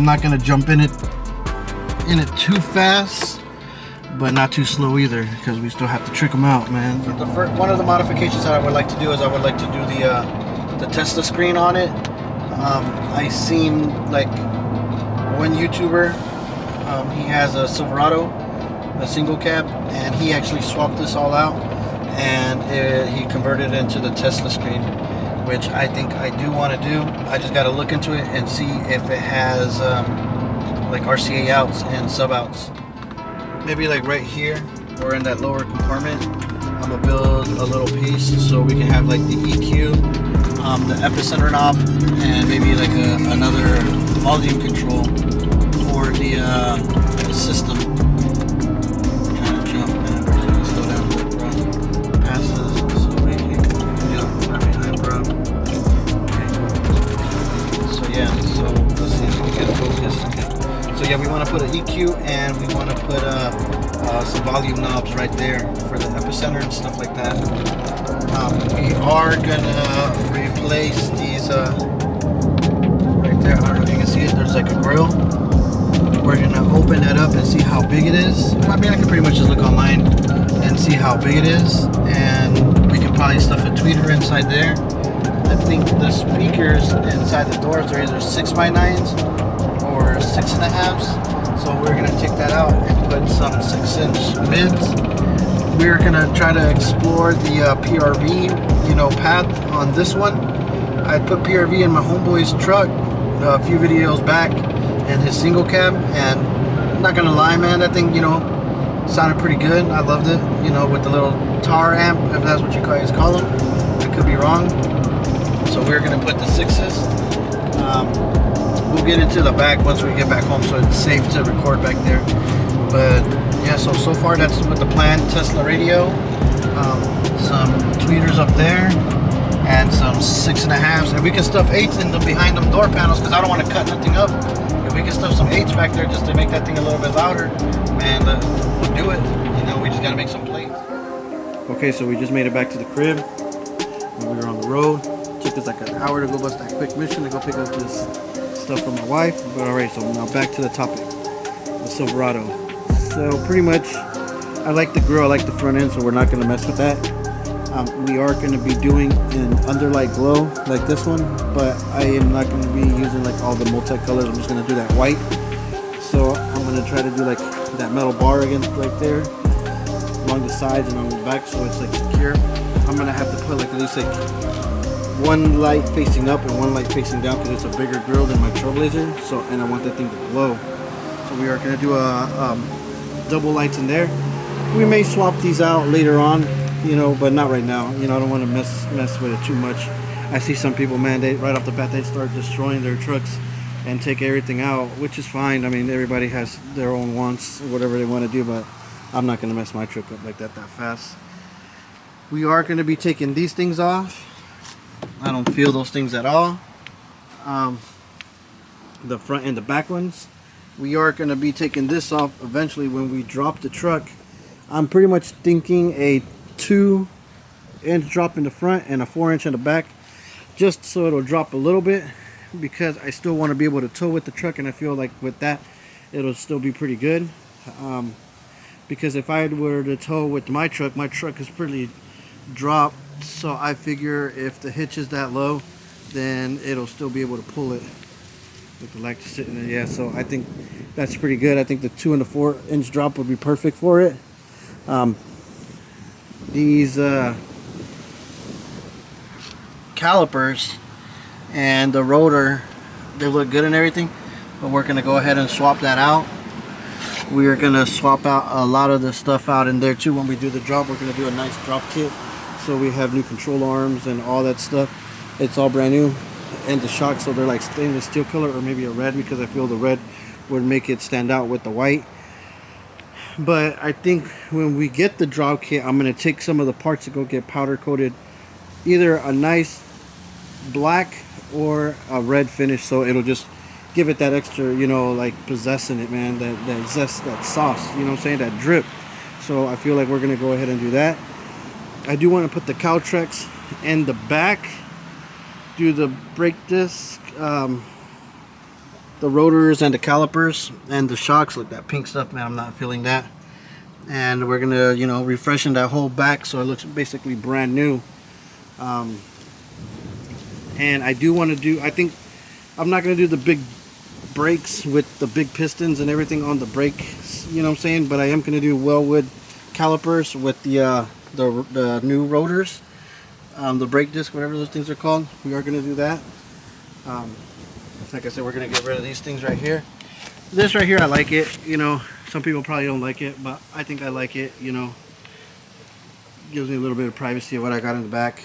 not gonna jump in it too fast, but not too slow either, because we still have to trick them out, man. One of the modifications that I would like to do is I would like to do the Tesla screen on it. I seen like one YouTuber, he has a Silverado, a single cab, and he actually swapped this all out, and he converted it into the Tesla screen, which I think I do want to do. I just got to look into it and see if it has like RCA outs and sub outs. Maybe like right here or in that lower compartment, I'm gonna build a little piece so we can have like the EQ, the epicenter knob, and maybe like another volume control for the system. Trying to jump, man. We're gonna slow down the bro. Passes so we can jump right behind, bro. Okay. So yeah, so let's see if we can get focus. Okay. So yeah, we want to put an EQ and we want to put some volume knobs right there for the epicenter and stuff like that. We are gonna replace these right there. I don't know if you can see it. There's like a grill. We're gonna open that up and see how big it is. I mean, I can pretty much just look online and see how big it is, and we can probably stuff a tweeter inside there. I think the speakers inside the doors are either 6x9s or 6.5s. So we're gonna take that out and put some 6-inch mids. We're gonna try to explore the PRV, path on this one. I put PRV in my homeboy's truck a few videos back, and his single cab, and I'm not gonna lie, man, that thing, sounded pretty good. I loved it, with the little tar amp, if that's what you guys call them. I could be wrong. So we're gonna put the 6s. We'll get into the back once we get back home, so it's safe to record back there. But yeah, so far that's what the plan. Tesla radio, some tweeters up there, and some 6.5s. If we can stuff 8s in the behind them door panels, because I don't want to cut nothing up. If we can stuff some 8s back there just to make that thing a little bit louder, man, we'll do it. We just gotta make some plates. Okay, so we just made it back to the crib. We were on the road. Took us like an hour to go bust that quick mission to go pick up this stuff for my wife. But alright, so now back to the topic, the Silverado. So pretty much, I like the grill, I like the front end, so we're not gonna mess with that. We are gonna be doing an underlight glow like this one, but I am not gonna be using like all the multicolors. I'm just gonna do that white. So I'm gonna try to do like that metal bar again right there along the sides and on the back, so it's like secure. I'm gonna have to put like at least like one light facing up and one light facing down, because it's a bigger grill than my Trailblazer. So, and I want that thing to glow. So we are gonna do a double lights in there. We may swap these out later on, but not right now. I don't want to mess with it too much. I see some people, man, they right off the bat they start destroying their trucks and take everything out, which is fine. I mean, everybody has their own wants, whatever they want to do, but I'm not going to mess my truck up like that fast. We are going to be taking these things off. I don't feel those things at all. The front and the back ones. We are going to be taking this off eventually when we drop the truck. I'm pretty much thinking a 2-inch drop in the front and a 4-inch in the back, just so it'll drop a little bit, because I still want to be able to tow with the truck, and I feel like with that it'll still be pretty good. Because if I were to tow with my truck is pretty dropped, so I figure if the hitch is that low, then it'll still be able to pull it with the lag just sitting there. Yeah, so I think that's pretty good. I think the 2 and the 4-inch drop would be perfect for it. These calipers and the rotor, they look good and everything, but we're going to go ahead and swap that out. We are going to swap out a lot of the stuff out in there too. When we do the drop, we're going to do a nice drop kit, so we have new control arms and all that stuff. It's all brand new, and the shocks, so they're like stainless steel color, or maybe a red, because I feel the red would make it stand out with the white. But I think when we get the drop kit, I'm going to take some of the parts to go get powder coated, either a nice black or a red finish, so it'll just give it that extra, like possessing it, man, that zest, that sauce, what I'm saying, that drip. So I feel like we're going to go ahead and do that. I do want to put the Caltrex in the back, do the brake disc, the the rotors and the calipers and the shocks. Look, that pink stuff, man, I'm not feeling that. And we're gonna, you know, refreshen that whole back so it looks basically brand new. And I do want to do, I think I'm not gonna do the big brakes with the big pistons and everything on the brakes, you know what I'm saying, but I am gonna do Wellwood calipers with the new rotors, the brake disc, whatever those things are called. We are gonna do that. Like I said, we're gonna get rid of these things right here. This right here, I like it, you know. Some people probably don't like it, but I think I like it, you know. Gives me a little bit of privacy of what I got in the back.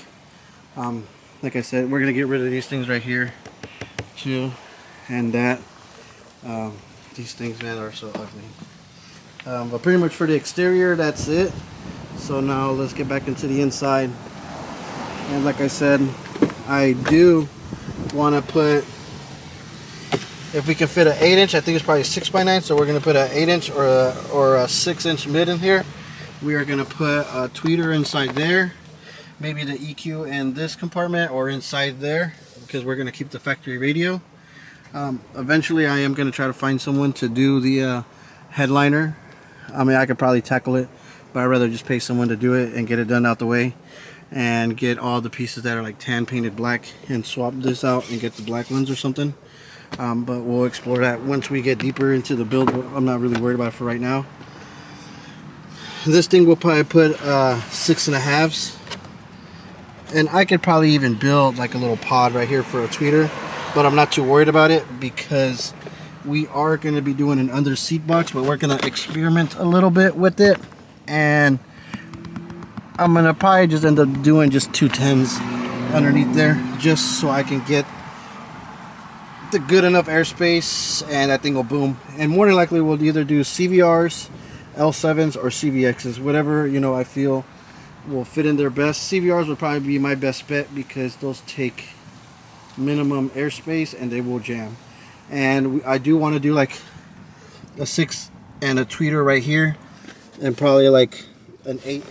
Like I said, we're gonna get rid of these things right here too, and that. These things, man, are so ugly. But pretty much for the exterior, that's it. So now let's get back into the inside. And like I said, I do want to put, if we can fit an 8-inch, I think it's probably 6x9, so we're going to put an 8-inch or a 6-inch mid in here. We are going to put a tweeter inside there, maybe the EQ in this compartment or inside there, because we're going to keep the factory radio. Eventually I am going to try to find someone to do the headliner. I mean, I could probably tackle it, but I'd rather just pay someone to do it and get it done out the way and get all the pieces that are like tan painted black and swap this out and get the black ones or something. But we'll explore that once we get deeper into the build. I'm not really worried about it for right now. This thing will probably put 6.5s, and I could probably even build like a little pod right here for a tweeter, but I'm not too worried about it because we are going to be doing an under seat box, but we're going to experiment a little bit with it, and I'm going to probably just end up doing just 210s underneath there just so I can get the good enough airspace, and that thing will boom. And more than likely we'll either do CVRs, L7s, or CVXs, whatever, you know, I feel will fit in there best. CVRs would probably be my best bet because those take minimum airspace and they will jam. And I do want to do like a 6 and a tweeter right here, and probably like an 8.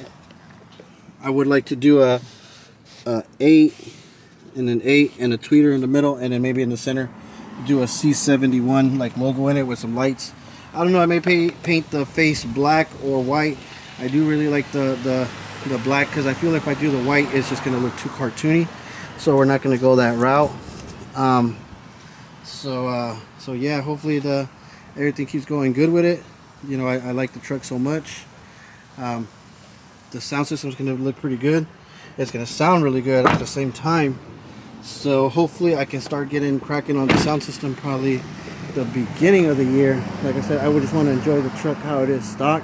I would like to do a 8 and an 8 and a tweeter in the middle, and then maybe in the center do a C71 like logo in it with some lights. I don't know, I may paint the face black or white. I do really like the black because I feel if I do the white it's just going to look too cartoony, so we're not going to go that route. So yeah, hopefully everything keeps going good with it. You know, I like the truck so much. The sound system is going to look pretty good. It's going to sound really good at the same time. So hopefully I can start getting cracking on the sound system probably the beginning of the year. Like I said, I would just want to enjoy the truck how it is stock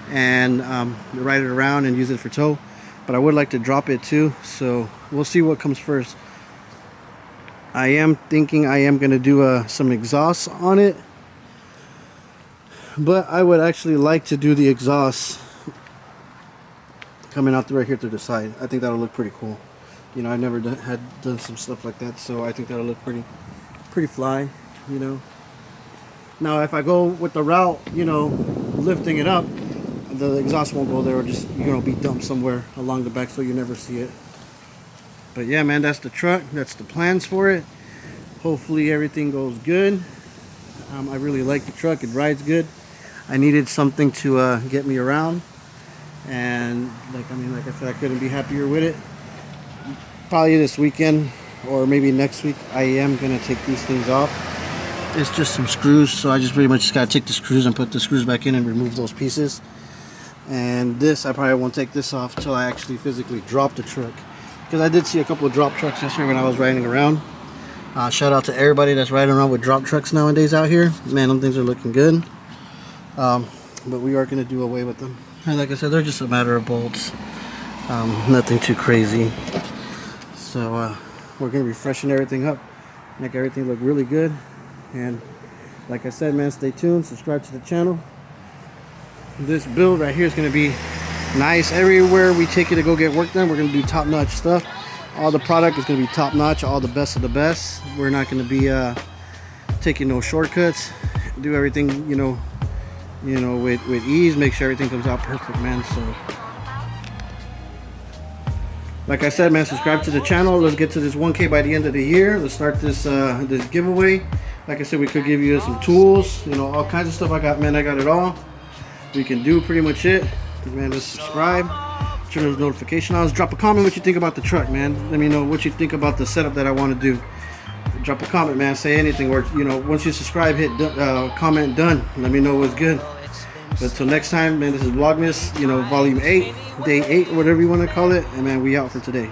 and ride it around and use it for tow. But I would like to drop it too, so we'll see what comes first. I am thinking I am going to do some exhaust on it, but I would actually like to do the exhaust coming out right here through the side. I think that'll look pretty cool. You know, I've never done some stuff like that, so I think that'll look pretty fly, you know. Now if I go with the route, you know, lifting it up, the exhaust won't go there, or just, you know, be dumped somewhere along the back so you never see it. But yeah, man, that's the truck. That's the plans for it. Hopefully everything goes good. I really like the truck. It rides good. I needed something to get me around, and like I said, I couldn't be happier with it. Probably this weekend or maybe next week I am gonna take these things off. It's just some screws, so I just pretty much just gotta take the screws and put the screws back in and remove those pieces. And this, I probably won't take this off until I actually physically drop the truck, because I did see a couple of drop trucks yesterday when I was riding around. Shout out to everybody that's riding around with drop trucks nowadays out here. Man, them things are looking good. But we are going to do away with them. And like I said, they're just a matter of bolts. Nothing too crazy. So we're going to be freshening everything up, make everything look really good. And like I said, man, stay tuned, subscribe to the channel. This build right here is going to be nice. Everywhere we take it to go get work done, we're going to do top-notch stuff. All the product is going to be top-notch, all the best of the best. We're not going to be taking no shortcuts. Do everything, you know, with ease. Make sure everything comes out perfect, man. So like I said, man, subscribe to the channel. Let's get to this 1K by the end of the year. Let's start this this giveaway. Like I said, we could give you some tools, you know, all kinds of stuff. I got it all. We can do pretty much it. Man, just subscribe, turn those notification on. Drop a comment what you think about the truck, man. Let me know what you think about the setup that I want to do. Drop a comment, man. Say anything, or you know, once you subscribe, hit comment done. Let me know what's good. But until next time, man, this is Vlogmas, you know, volume 8, day 8, whatever you want to call it, and man, we out for today.